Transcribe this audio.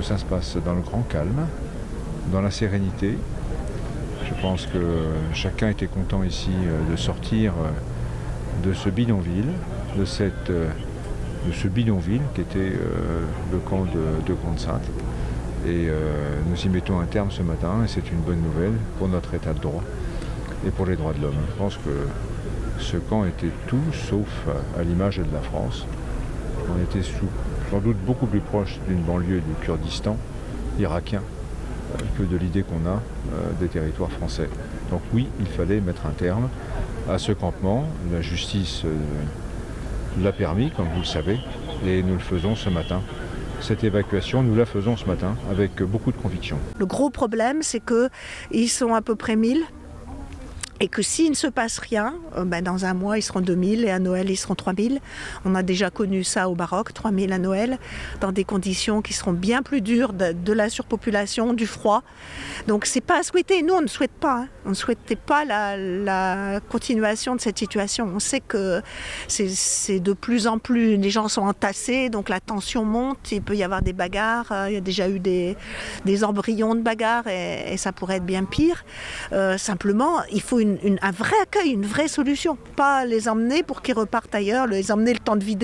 tout ça se passe dans le grand calme, dans la sérénité. Je pense que chacun était content ici de sortir de ce bidonville, de ce bidonville qui était le camp de Grande-Synthe. Et nous y mettons un terme ce matin et c'est une bonne nouvelle pour notre état de droit et pour les droits de l'homme. Je pense que ce camp était tout sauf à l'image de la France. On était sans doute beaucoup plus proche d'une banlieue du Kurdistan irakien que de l'idée qu'on a des territoires français. Donc oui, il fallait mettre un terme à ce campement. La justice l'a permis, comme vous le savez, et nous le faisons ce matin. Cette évacuation, nous la faisons ce matin avec beaucoup de conviction. Le gros problème, c'est qu'ils sont à peu près 1000 et que s'il ne se passe rien, dans un mois, ils seront 2000 et à Noël, ils seront 3000. On a déjà connu ça au Maroc, 3000 à Noël, dans des conditions qui seront bien plus dures, de la surpopulation, du froid. Donc c'est pas à souhaiter. Nous, on ne souhaite pas. Hein. On ne souhaitait pas la continuation de cette situation. On sait que c'est de plus en plus, les gens sont entassés, donc la tension monte, il peut y avoir des bagarres. Il y a déjà eu des embryons de bagarres et ça pourrait être bien pire. Simplement, il faut un vrai accueil, une vraie solution. Pas les emmener pour qu'ils repartent ailleurs, les emmener le temps de vider